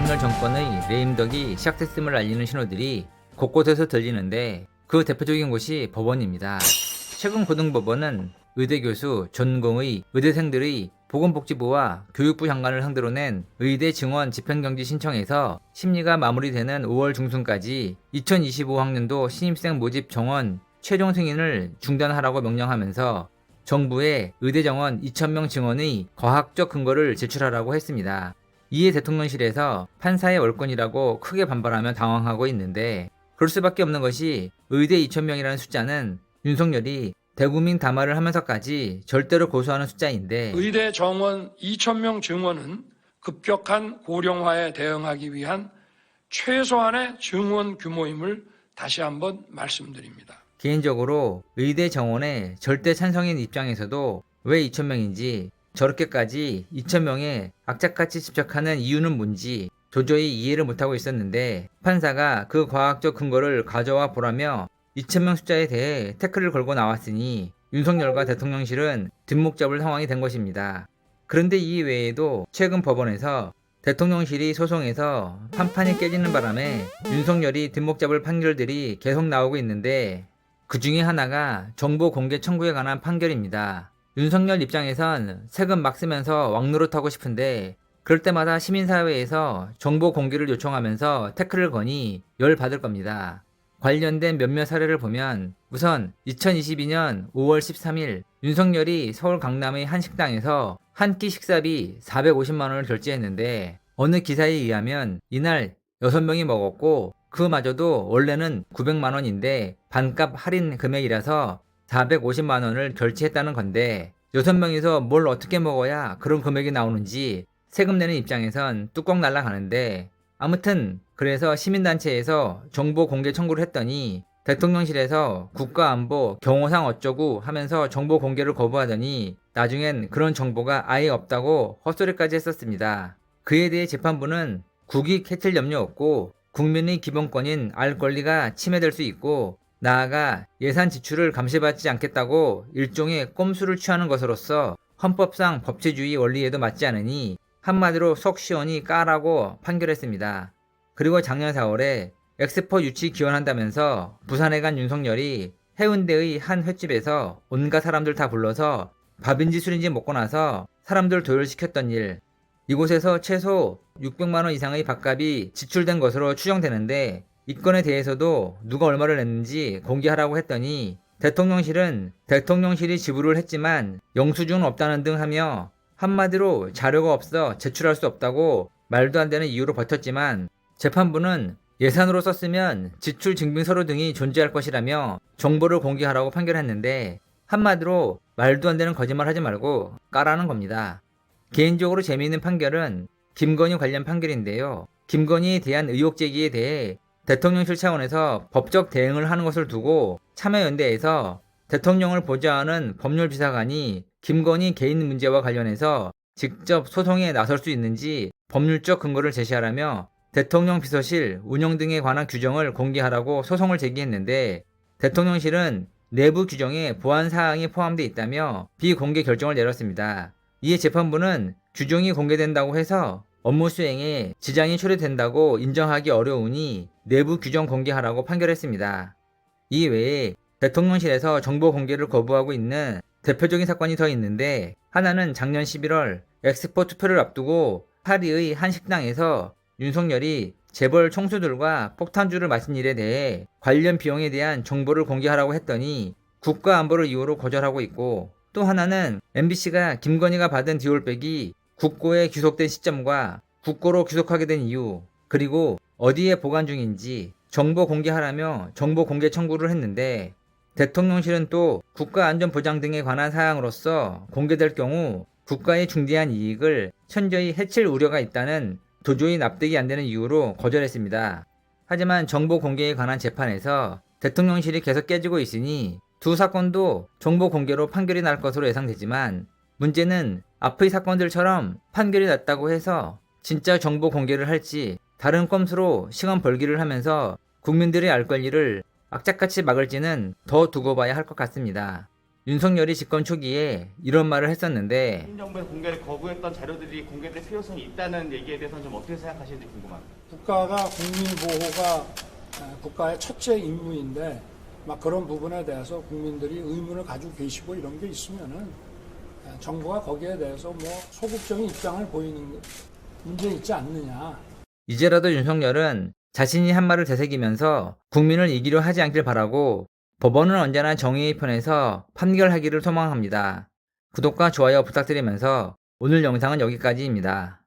윤석열 정권의 레임덕이 시작됐음을 알리는 신호들이 곳곳에서 들리는데 그 대표적인 곳이 법원입니다. 최근 고등법원은 의대 교수, 전공의, 의대생들의 보건복지부와 교육부 장관을 상대로 낸 의대 증원 집행정지 신청에서 심리가 마무리되는 5월 중순까지 2025학년도 신입생 모집 정원 최종 승인을 중단하라고 명령하면서 정부에 의대 정원 2,000명 증원의 과학적 근거를 제출하라고 했습니다. 이에 대통령실에서 판사의 월권이라고 크게 반발하며 당황하고 있는데, 그럴 수밖에 없는 것이 의대 2,000명이라는 숫자는 윤석열이 대국민 담화를 하면서까지 절대로 고수하는 숫자인데, 의대 정원 2,000명 증원은 급격한 고령화에 대응하기 위한 최소한의 증원 규모임을 다시 한번 말씀드립니다. 개인적으로 의대 정원에 절대 찬성인 입장에서도 왜 2,000명인지, 저렇게까지 2,000명에 악착같이 집착하는 이유는 뭔지 도저히 이해를 못하고 있었는데, 판사가 그 과학적 근거를 가져와 보라며 2,000명 숫자에 대해 태클을 걸고 나왔으니 윤석열과 대통령실은 뒷목 잡을 상황이 된 것입니다. 그런데 이 외에도 최근 법원에서 대통령실이 소송에서 판판이 깨지는 바람에 윤석열이 뒷목 잡을 판결들이 계속 나오고 있는데, 그 중에 하나가 정보 공개 청구에 관한 판결입니다. 윤석열 입장에선 세금 막 쓰면서 왕노릇하고 싶은데, 그럴 때마다 시민사회에서 정보 공개를 요청하면서 태클을 거니 열받을 겁니다. 관련된 몇몇 사례를 보면, 우선 2022년 5월 13일 윤석열이 서울 강남의 한 식당에서 한 끼 식사비 450만원을 결제했는데, 어느 기사에 의하면 이날 6명이 먹었고 그마저도 원래는 900만원인데 반값 할인 금액이라서 450만원을 결제했다는 건데, 6명이서 뭘 어떻게 먹어야 그런 금액이 나오는지 세금 내는 입장에선 뚜껑 날아가는데, 아무튼 그래서 시민단체에서 정보 공개 청구를 했더니 대통령실에서 국가안보 경호상 어쩌고 하면서 정보 공개를 거부하더니 나중엔 그런 정보가 아예 없다고 헛소리까지 했었습니다. 그에 대해 재판부는 국익 해칠 염려 없고 국민의 기본권인 알 권리가 침해될 수 있고, 나아가 예산 지출을 감시받지 않겠다고 일종의 꼼수를 취하는 것으로서 헌법상 법치주의 원리에도 맞지 않으니 한마디로 속 시원히 까라고 판결했습니다. 그리고 작년 4월에 엑스포 유치 기원한다면서 부산에 간 윤석열이 해운대의 한 횟집에서 온갖 사람들 다 불러서 밥인지 술인지 먹고 나서 사람들 도열시켰던 일, 이곳에서 최소 600만원 이상의 밥값이 지출된 것으로 추정되는데, 이 건에 대해서도 누가 얼마를 냈는지 공개하라고 했더니 대통령실은 대통령실이 지불을 했지만 영수증은 없다는 등 하며 한마디로 자료가 없어 제출할 수 없다고 말도 안 되는 이유로 버텼지만, 재판부는 예산으로 썼으면 지출 증빙 서류 등이 존재할 것이라며 정보를 공개하라고 판결했는데, 한마디로 말도 안 되는 거짓말 하지 말고 까라는 겁니다. 개인적으로 재미있는 판결은 김건희 관련 판결인데요. 김건희에 대한 의혹 제기에 대해 대통령실 차원에서 법적 대응을 하는 것을 두고 참여연대에서 대통령을 보좌하는 법률비서관이 김건희 개인 문제와 관련해서 직접 소송에 나설 수 있는지 법률적 근거를 제시하라며 대통령 비서실 운영 등에 관한 규정을 공개하라고 소송을 제기했는데, 대통령실은 내부 규정에 보안 사항이 포함되어 있다며 비공개 결정을 내렸습니다. 이에 재판부는 규정이 공개된다고 해서 업무 수행에 지장이 초래된다고 인정하기 어려우니 내부 규정 공개하라고 판결했습니다. 이 외에 대통령실에서 정보 공개를 거부하고 있는 대표적인 사건이 더 있는데, 하나는 작년 11월 엑스포 투표를 앞두고 파리의 한 식당에서 윤석열이 재벌 총수들과 폭탄주를 마신 일에 대해 관련 비용에 대한 정보를 공개하라고 했더니 국가안보를 이유로 거절하고 있고, 또 하나는 MBC가 김건희가 받은 디올백이 국고에 귀속된 시점과 국고로 귀속하게 된 이유, 그리고 어디에 보관 중인지 정보 공개하라며 정보 공개 청구를 했는데, 대통령실은 또 국가안전보장 등에 관한 사항으로서 공개될 경우 국가의 중대한 이익을 현저히 해칠 우려가 있다는 도저히 납득이 안 되는 이유로 거절했습니다. 하지만 정보 공개에 관한 재판에서 대통령실이 계속 깨지고 있으니 두 사건도 정보 공개로 판결이 날 것으로 예상되지만, 문제는 앞의 사건들처럼 판결이 났다고 해서 진짜 정보 공개를 할지 다른 꼼수로 시간 벌기를 하면서 국민들의 알 권리를 악착같이 막을지는 더 두고 봐야 할 것 같습니다. 윤석열이 집권 초기에 이런 말을 했었는데 현 정부에서 공개를 거부했던 자료들이 공개될 필요성이 있다는 얘기에 대해서는 좀 어떻게 생각하시는지 궁금합니다. 국가가 국민 보호가 국가의 첫째 임무인데 막 그런 부분에 대해서 국민들이 의문을 가지고 계시고 이런 게 있으면은 정부가 거기에 대해서 뭐 소극적인 입장을 보이는 문제 있지 않느냐. 이제라도 윤석열은 자신이 한 말을 되새기면서 국민을 이기려 하지 않길 바라고 법원은 언제나 정의의 편에서 판결하기를 소망합니다. 구독과 좋아요 부탁드리면서 오늘 영상은 여기까지입니다.